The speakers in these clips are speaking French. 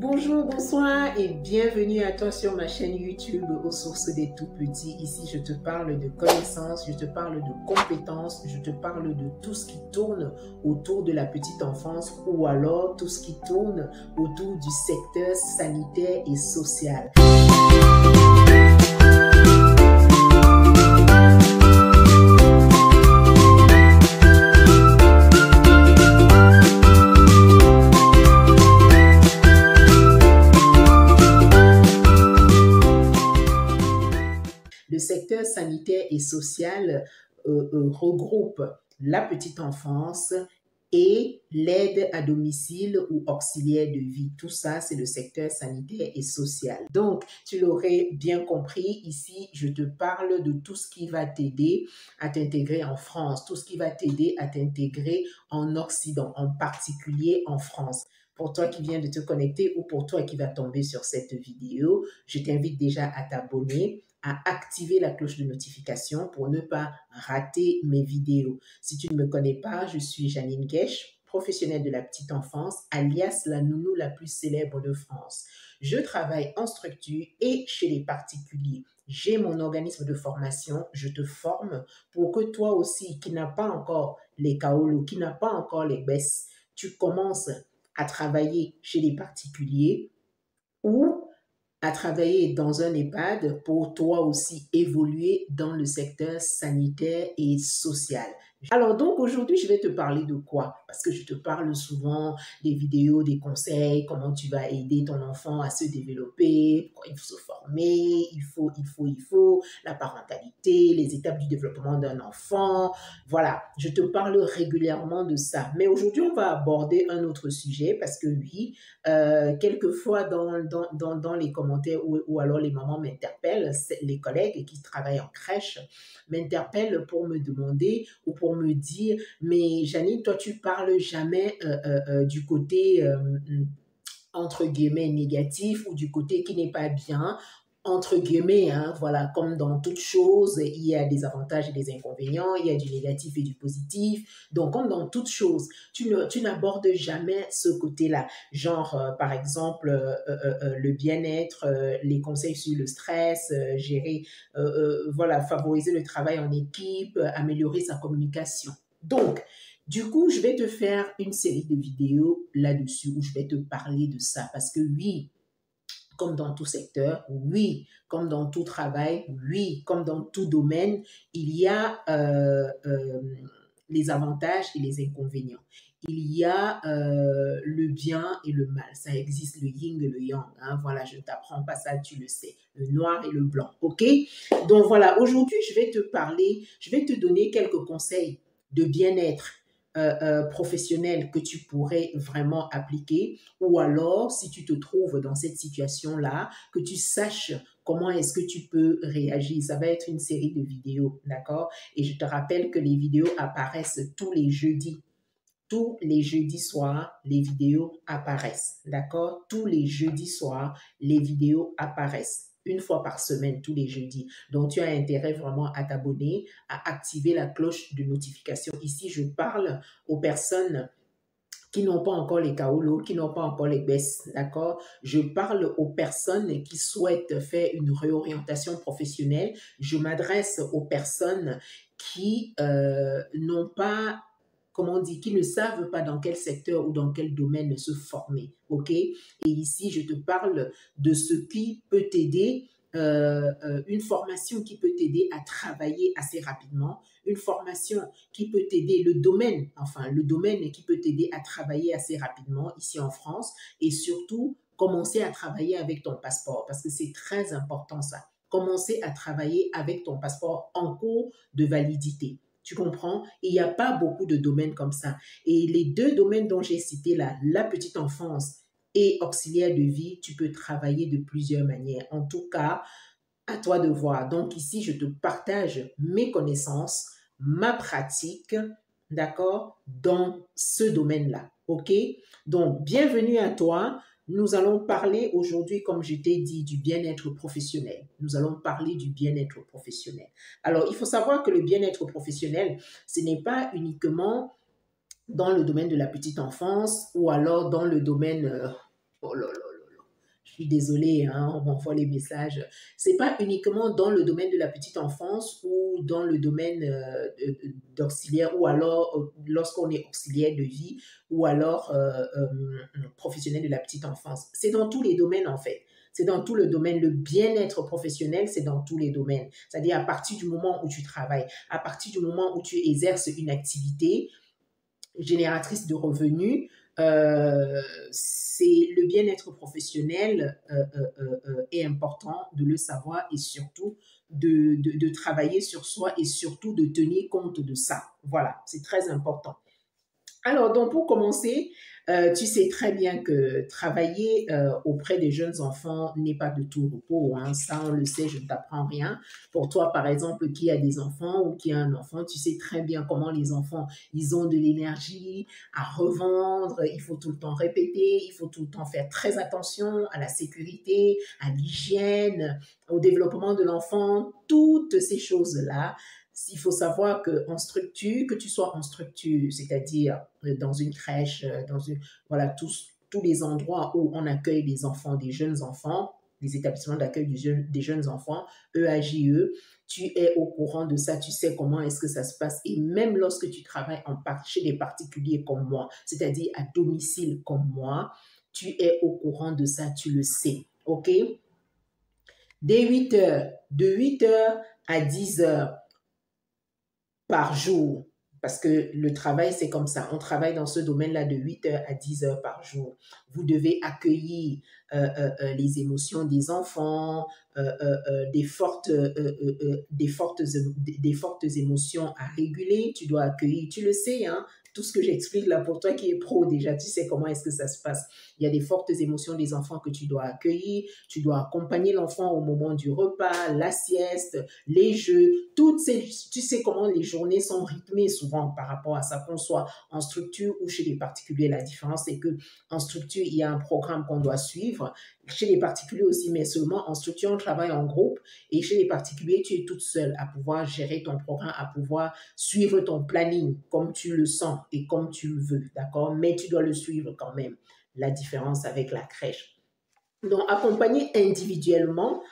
Bonjour, bonsoir et bienvenue à toi sur ma chaîne YouTube aux sources des tout petits. Ici, je te parle de connaissances, je te parle de compétences, je te parle de tout ce qui tourne autour de la petite enfance ou alors tout ce qui tourne autour du secteur sanitaire et social. Le secteur sanitaire et social regroupe la petite enfance et l'aide à domicile ou auxiliaire de vie. Tout ça, c'est le secteur sanitaire et social. Donc, tu l'aurais bien compris, ici, je te parle de tout ce qui va t'aider à t'intégrer en France, tout ce qui va t'aider à t'intégrer en Occident, en particulier en France. Pour toi qui viens de te connecter ou pour toi qui va tomber sur cette vidéo, je t'invite déjà à t'abonner, à activer la cloche de notification pour ne pas rater mes vidéos. Si tu ne me connais pas, je suis Janine Guèche, professionnelle de la petite enfance, alias la nounou la plus célèbre de France. Je travaille en structure et chez les particuliers. J'ai mon organisme de formation, je te forme pour que toi aussi, qui n'as pas encore les kaolo, qui n'as pas encore les baisses, tu commences à travailler chez les particuliers ou à travailler dans un EHPAD pour toi aussi évoluer dans le secteur sanitaire et social. Alors donc aujourd'hui, je vais te parler de quoi? Parce que je te parle souvent des vidéos, des conseils, comment tu vas aider ton enfant à se développer, il faut se former, il faut, la parentalité, les étapes du développement d'un enfant. Voilà, je te parle régulièrement de ça. Mais aujourd'hui, on va aborder un autre sujet parce que oui, quelquefois dans les commentaires ou alors les mamans m'interpellent, les collègues qui travaillent en crèche m'interpellent pour me demander ou pour me dire, mais Janine, toi tu parles jamais du côté entre guillemets négatif ou du côté qui n'est pas bien, entre guillemets, hein, voilà, comme dans toute chose, il y a des avantages et des inconvénients, il y a du négatif et du positif. Donc, comme dans toute chose, tu n'abordes jamais ce côté-là. Genre, par exemple, le bien-être, les conseils sur le stress, gérer, voilà, favoriser le travail en équipe, améliorer sa communication. Donc, du coup, je vais te faire une série de vidéos là-dessus où je vais te parler de ça parce que oui, comme dans tout secteur, oui, comme dans tout travail, oui, comme dans tout domaine, il y a les avantages et les inconvénients. Il y a le bien et le mal. Ça existe le yin et le yang. Hein? Voilà, je ne t'apprends pas ça, tu le sais. Le noir et le blanc, ok? Donc voilà, aujourd'hui, je vais te parler, je vais te donner quelques conseils de bien-être professionnel que tu pourrais vraiment appliquer, ou alors si tu te trouves dans cette situation-là, que tu saches comment est-ce que tu peux réagir. Ça va être une série de vidéos, d'accord? Et je te rappelle que les vidéos apparaissent tous les jeudis. Tous les jeudis soirs, les vidéos apparaissent, d'accord? Tous les jeudis soirs, les vidéos apparaissent. Une fois par semaine, tous les jeudis. Donc, tu as intérêt vraiment à t'abonner, à activer la cloche de notification. Ici, je parle aux personnes qui n'ont pas encore les kaolo, qui n'ont pas encore les baisses, d'accord? Je parle aux personnes qui souhaitent faire une réorientation professionnelle. Je m'adresse aux personnes qui n'ont pas, comment on dit, qui ne savent pas dans quel secteur ou dans quel domaine se former, ok? Et ici, je te parle de ce qui peut t'aider, une formation qui peut t'aider à travailler assez rapidement, une formation qui peut t'aider, le domaine qui peut t'aider à travailler assez rapidement ici en France et surtout commencer à travailler avec ton passeport parce que c'est très important ça. Commencer à travailler avec ton passeport en cours de validité. Tu comprends? Il n'y a pas beaucoup de domaines comme ça. Et les deux domaines dont j'ai cité là, la petite enfance et auxiliaire de vie, tu peux travailler de plusieurs manières. En tout cas, à toi de voir. Donc ici, je te partage mes connaissances, ma pratique, d'accord, dans ce domaine-là. OK? Donc, bienvenue à toi. Nous allons parler aujourd'hui, comme je t'ai dit, du bien-être professionnel. Nous allons parler du bien-être professionnel. Alors, il faut savoir que le bien-être professionnel, ce n'est pas uniquement dans le domaine de la petite enfance ou alors dans le domaine... oh là là, suis désolée, hein, on m'envoie les messages. C'est pas uniquement dans le domaine de la petite enfance ou dans le domaine d'auxiliaire ou alors lorsqu'on est auxiliaire de vie ou alors professionnel de la petite enfance. C'est dans tous les domaines en fait. C'est dans tout le domaine. Le bien-être professionnel, c'est dans tous les domaines. C'est-à-dire à partir du moment où tu travailles, à partir du moment où tu exerces une activité génératrice de revenus, c'est le bien-être professionnel est important de le savoir et surtout de travailler sur soi et surtout de tenir compte de ça. Voilà, c'est très important. Alors, donc, pour commencer, tu sais très bien que travailler auprès des jeunes enfants n'est pas de tout repos, hein. Ça, on le sait, je ne t'apprends rien. Pour toi, par exemple, qui a des enfants ou qui a un enfant, tu sais très bien comment les enfants, ils ont de l'énergie à revendre, il faut tout le temps répéter, il faut tout le temps faire très attention à la sécurité, à l'hygiène, au développement de l'enfant, toutes ces choses-là. Il faut savoir qu'en structure, que tu sois en structure, c'est-à-dire dans une crèche, voilà, tous les endroits où on accueille des enfants, des jeunes enfants, les établissements d'accueil des jeunes enfants, EAJE, tu es au courant de ça, tu sais comment est-ce que ça se passe. Et même lorsque tu travailles chez des particuliers comme moi, c'est-à-dire à domicile comme moi, tu es au courant de ça, tu le sais. OK? Dès 8 heures, de 8 heures à 10 heures, par jour, parce que le travail, c'est comme ça. On travaille dans ce domaine-là de 8 heures à 10 heures par jour. Vous devez accueillir les émotions des enfants, des fortes émotions à réguler. Tu dois accueillir, tu le sais, hein, tout ce que j'explique là pour toi qui est pro déjà, tu sais comment est-ce que ça se passe. Il y a des fortes émotions des enfants que tu dois accueillir, tu dois accompagner l'enfant au moment du repas, la sieste, les jeux, tu sais comment les journées sont rythmées souvent par rapport à ça, qu'on soit en structure ou chez les particuliers. La différence, c'est que en structure, il y a un programme qu'on doit suivre. Chez les particuliers aussi, mais seulement en structure, on travaille en groupe. Et chez les particuliers, tu es toute seule à pouvoir gérer ton programme, à pouvoir suivre ton planning comme tu le sens et comme tu le veux, d'accord? Mais tu dois le suivre quand même. La différence avec la crèche. Donc, accompagner individuellement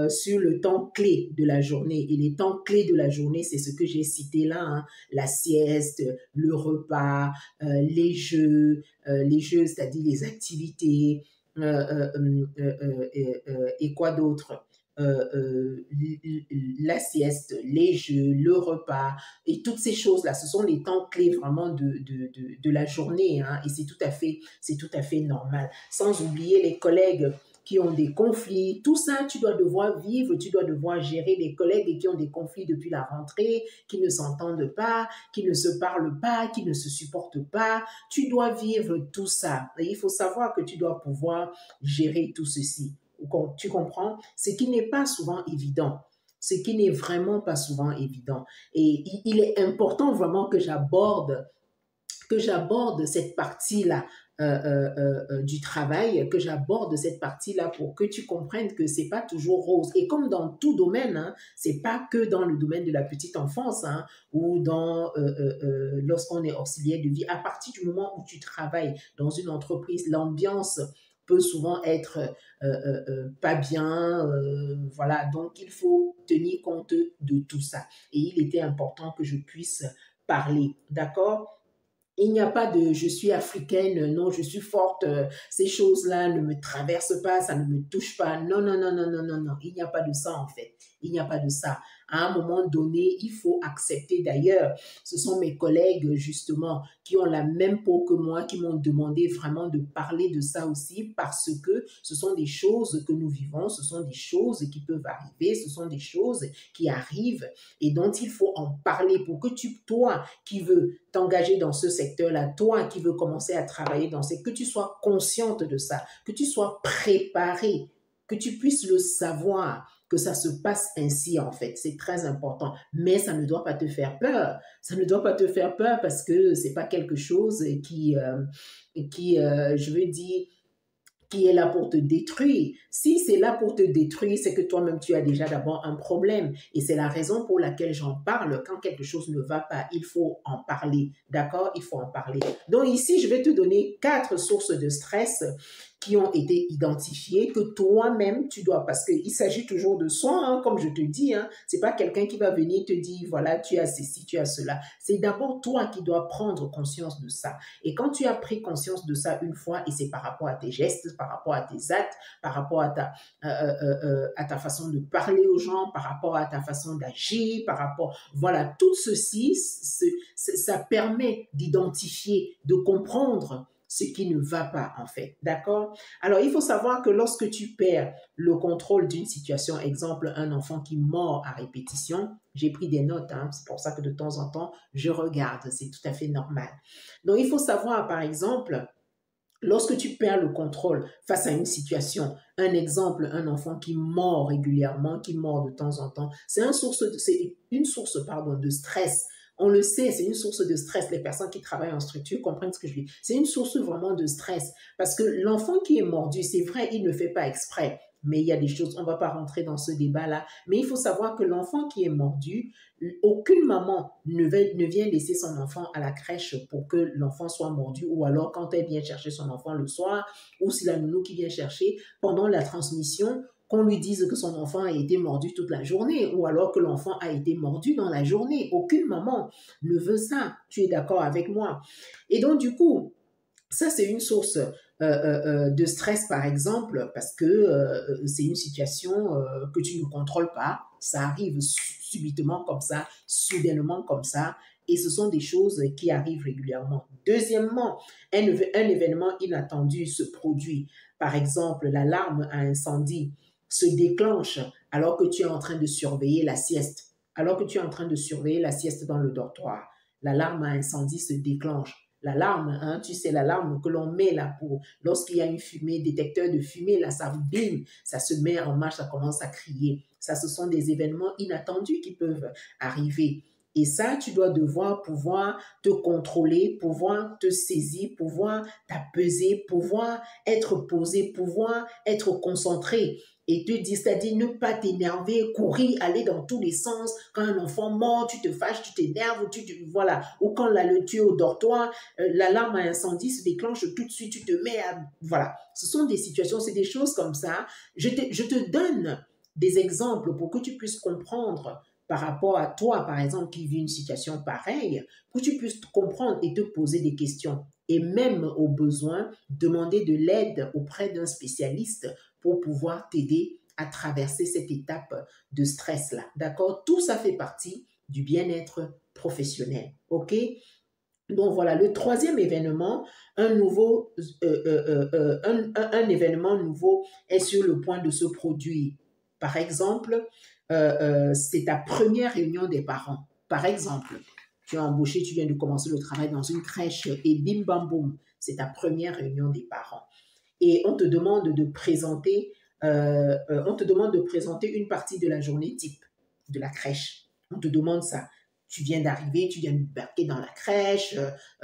sur le temps clé de la journée. Et les temps clés de la journée, c'est ce que j'ai cité là, hein, la sieste, le repas, les jeux, c'est-à-dire les activités, et quoi d'autre? La sieste, les jeux, le repas, et toutes ces choses-là, ce sont les temps clés vraiment de la journée, hein, et c'est tout à fait normal. Sans oublier les collègues qui ont des conflits, tout ça, tu dois devoir vivre, tu dois devoir gérer les collègues qui ont des conflits depuis la rentrée, qui ne s'entendent pas, qui ne se parlent pas, qui ne se supportent pas. Tu dois vivre tout ça. Et il faut savoir que tu dois pouvoir gérer tout ceci. Tu comprends? Ce qui n'est pas souvent évident. Ce qui n'est vraiment pas souvent évident. Et il est important vraiment que j'aborde cette partie-là du travail, que j'aborde cette partie-là pour que tu comprennes que c'est pas toujours rose. Et comme dans tout domaine, hein, c'est pas que dans le domaine de la petite enfance, hein, ou lorsqu'on est auxiliaire de vie. À partir du moment où tu travailles dans une entreprise, l'ambiance peut souvent être pas bien, voilà. Donc, il faut tenir compte de tout ça. Et il était important que je puisse parler, d'accord? Il n'y a pas de je suis africaine, non, je suis forte, ces choses-là ne me traversent pas, ça ne me touche pas. Non, non, non, non, non, non, non. Il n'y a pas de ça en fait. Il n'y a pas de ça. À un moment donné, il faut accepter. D'ailleurs, ce sont mes collègues justement qui ont la même peau que moi, qui m'ont demandé vraiment de parler de ça aussi parce que ce sont des choses que nous vivons, ce sont des choses qui peuvent arriver, ce sont des choses qui arrivent et dont il faut en parler pour que toi qui veux t'engager dans ce secteur-là, toi qui veux commencer à travailler que tu sois consciente de ça, que tu sois préparée, que tu puisses le savoir, que ça se passe ainsi en fait. C'est très important. Mais ça ne doit pas te faire peur. Ça ne doit pas te faire peur parce que c'est pas quelque chose je veux dire, qui est là pour te détruire. Si c'est là pour te détruire, c'est que toi-même, tu as déjà d'abord un problème. Et c'est la raison pour laquelle j'en parle. Quand quelque chose ne va pas, il faut en parler. D'accord? Il faut en parler. Donc ici, je vais te donner 4 sources de stress qui ont été identifiés, que toi-même, tu dois, parce qu'il s'agit toujours de soi, hein, comme je te dis, hein, c'est pas quelqu'un qui va venir te dire, voilà, tu as ceci, tu as cela. C'est d'abord toi qui dois prendre conscience de ça. Et quand tu as pris conscience de ça une fois, et c'est par rapport à tes gestes, par rapport à tes actes, par rapport à ta façon de parler aux gens, par rapport à ta façon d'agir, par rapport, voilà, tout ceci, ça permet d'identifier, de comprendre ce qui ne va pas en fait, d'accord? Alors, il faut savoir que lorsque tu perds le contrôle d'une situation, exemple, un enfant qui mord à répétition, j'ai pris des notes, hein, c'est pour ça que de temps en temps, je regarde, c'est tout à fait normal. Donc, il faut savoir, par exemple, lorsque tu perds le contrôle face à une situation, un exemple, un enfant qui mord régulièrement, qui mord de temps en temps, c'est une source pardon, de stress. On le sait, c'est une source de stress. Les personnes qui travaillent en structure comprennent ce que je dis. C'est une source vraiment de stress parce que l'enfant qui est mordu, c'est vrai, il ne fait pas exprès. Mais il y a des choses, on ne va pas rentrer dans ce débat-là. Mais il faut savoir que l'enfant qui est mordu, aucune maman ne vient laisser son enfant à la crèche pour que l'enfant soit mordu, ou alors quand elle vient chercher son enfant le soir, ou si la nounou qui vient chercher pendant la transmission, qu'on lui dise que son enfant a été mordu toute la journée, ou alors que l'enfant a été mordu dans la journée. Aucune maman ne veut ça. Tu es d'accord avec moi? Et donc, du coup, ça, c'est une source de stress, par exemple, parce que c'est une situation que tu ne contrôles pas. Ça arrive subitement comme ça, soudainement comme ça, et ce sont des choses qui arrivent régulièrement. Deuxièmement, un événement inattendu se produit. Par exemple, l'alarme à incendie se déclenche alors que tu es en train de surveiller la sieste. Alors que tu es en train de surveiller la sieste dans le dortoir, l'alarme à incendie se déclenche. L'alarme, hein, tu sais, l'alarme que l'on met là pour, lorsqu'il y a une fumée, détecteur de fumée, là, ça bim, ça se met en marche, ça commence à crier. Ça, ce sont des événements inattendus qui peuvent arriver. Et ça, tu dois devoir pouvoir te contrôler, pouvoir te saisir, pouvoir t'apaiser, pouvoir être posé, pouvoir être concentré et te dire, c'est-à-dire ne pas t'énerver, courir, aller dans tous les sens. Quand un enfant mord, tu te fâches, tu t'énerves, voilà. Ou quand tu es au dortoir, l'alarme à incendie se déclenche tout de suite, tu te mets à, voilà. Ce sont des situations, c'est des choses comme ça. Je te donne des exemples pour que tu puisses comprendre par rapport à toi, par exemple, qui vis une situation pareille, que tu puisses comprendre et te poser des questions. Et même au besoin, demander de l'aide auprès d'un spécialiste pour pouvoir t'aider à traverser cette étape de stress-là. D'accord? Tout ça fait partie du bien-être professionnel. OK? Donc voilà, le troisième événement, un événement nouveau est sur le point de se produire. Par exemple, c'est ta première réunion des parents. Par exemple, tu es embauché, tu viens de commencer le travail dans une crèche et bim bam boum, c'est ta première réunion des parents. Et on te demande de présenter, une partie de la journée type de la crèche. On te demande ça. Tu viens d'arriver, tu viens de débarquer dans la crèche,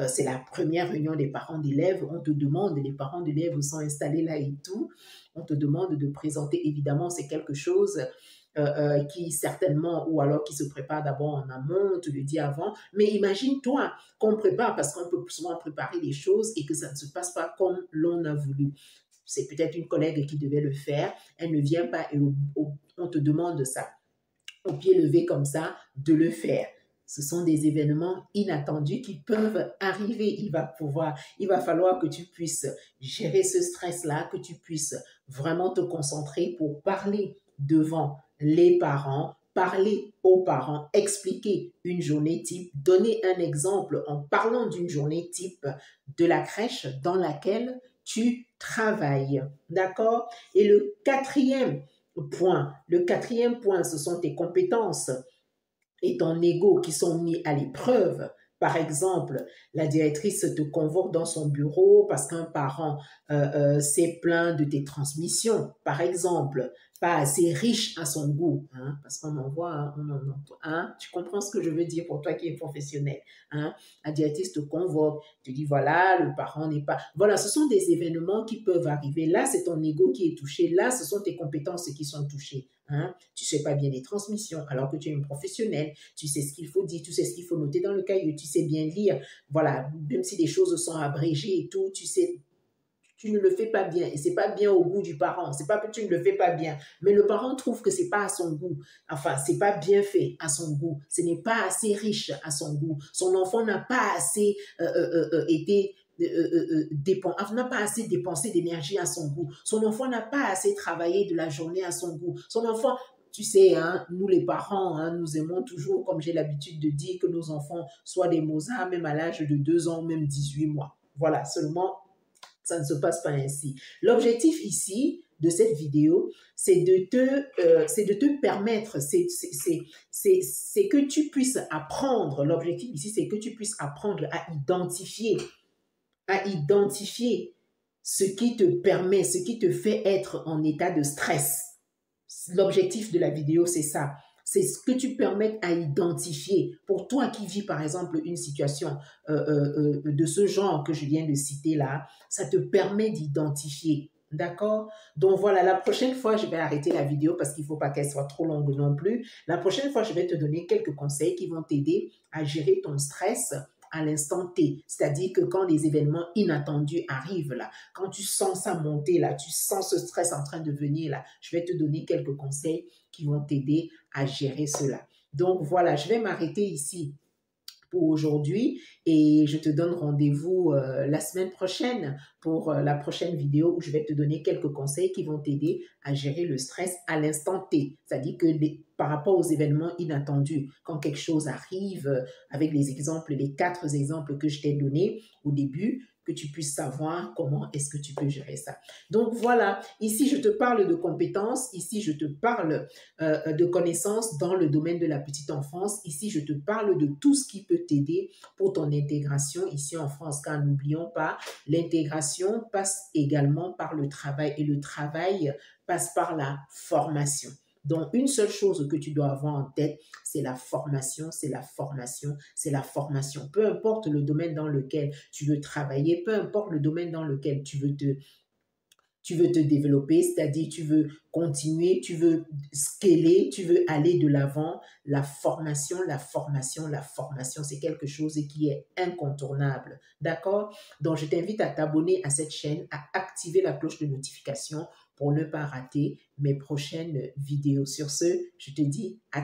c'est la première réunion des parents d'élèves, on te demande, les parents d'élèves sont installés là et tout, on te demande de présenter, évidemment, c'est quelque chose qui certainement, ou alors qui se prépare d'abord en amont, on te le dit avant, mais imagine-toi qu'on prépare, parce qu'on peut souvent préparer les choses et que ça ne se passe pas comme l'on a voulu. C'est peut-être une collègue qui devait le faire, elle ne vient pas et on te demande ça, au pied levé comme ça, de le faire. Ce sont des événements inattendus qui peuvent arriver. Il va falloir que tu puisses gérer ce stress-là, que tu puisses vraiment te concentrer pour parler devant les parents, parler aux parents, expliquer une journée type, donner un exemple en parlant d'une journée type de la crèche dans laquelle tu travailles. D'accord? Et le quatrième point, ce sont tes compétences et ton ego qui sont mis à l'épreuve. Par exemple, la directrice te convoque dans son bureau parce qu'un parent s'est plaint de tes transmissions, par exemple, pas assez riche à son goût, hein, parce qu'on en voit, hein, tu comprends ce que je veux dire pour toi qui es professionnel. Hein, la directrice te convoque, te dit voilà, le parent n'est pas... Voilà, ce sont des événements qui peuvent arriver. Là, c'est ton ego qui est touché. Là, ce sont tes compétences qui sont touchées. Hein. Tu ne sais pas bien les transmissions alors que tu es une professionnelle. Tu sais ce qu'il faut dire, tu sais ce qu'il faut noter dans le cahier, tu sais bien lire. Voilà, même si les choses sont abrégées et tout, tu sais tu ne le fais pas bien et c'est pas bien au goût du parent. C'est pas que tu ne le fais pas bien, mais le parent trouve que c'est pas à son goût. Enfin, c'est pas bien fait à son goût. Ce n'est pas assez riche à son goût. Son enfant n'a pas assez été n'a pas assez dépensé d'énergie à son goût. Son enfant n'a pas assez travaillé de la journée à son goût. Son enfant, tu sais, hein, nous les parents, hein, nous aimons toujours, comme j'ai l'habitude de dire, que nos enfants soient des Mozart, même à l'âge de 2 ans, même 18 mois. Voilà, seulement, ça ne se passe pas ainsi. L'objectif ici de cette vidéo, c'est de te permettre, c'est que tu puisses apprendre, l'objectif ici, c'est que tu puisses apprendre à identifier ce qui te permet, ce qui te fait être en état de stress. L'objectif de la vidéo, c'est ça. C'est ce que tu permets à identifier. Pour toi qui vis, par exemple, une situation de ce genre que je viens de citer là, ça te permet d'identifier. D'accord? Donc voilà, la prochaine fois, je vais arrêter la vidéo parce qu'il ne faut pas qu'elle soit trop longue non plus. La prochaine fois, je vais te donner quelques conseils qui vont t'aider à gérer ton stress à l'instant T. C'est-à-dire que quand les événements inattendus arrivent là, quand tu sens ça monter là, tu sens ce stress en train de venir là, je vais te donner quelques conseils qui vont t'aider à gérer cela. Donc voilà, je vais m'arrêter ici pour aujourd'hui et je te donne rendez-vous la semaine prochaine pour la prochaine vidéo où je vais te donner quelques conseils qui vont t'aider à gérer le stress à l'instant T. C'est-à-dire que par rapport aux événements inattendus, quand quelque chose arrive, avec les exemples, les 4 exemples que je t'ai donnés au début, que tu puisses savoir comment est-ce que tu peux gérer ça. Donc voilà, ici je te parle de compétences, ici je te parle de connaissances dans le domaine de la petite enfance, ici je te parle de tout ce qui peut t'aider pour ton intégration ici en France, car n'oublions pas, l'intégration passe également par le travail et le travail passe par la formation. Donc, une seule chose que tu dois avoir en tête, c'est la formation, c'est la formation, c'est la formation. Peu importe le domaine dans lequel tu veux travailler, peu importe le domaine dans lequel tu veux te développer, c'est-à-dire tu veux continuer, tu veux scaler, tu veux aller de l'avant, la formation, la formation, la formation, c'est quelque chose qui est incontournable. D'accord? Donc, je t'invite à t'abonner à cette chaîne, à activer la cloche de notification pour ne pas rater mes prochaines vidéos. Sur ce, je te dis à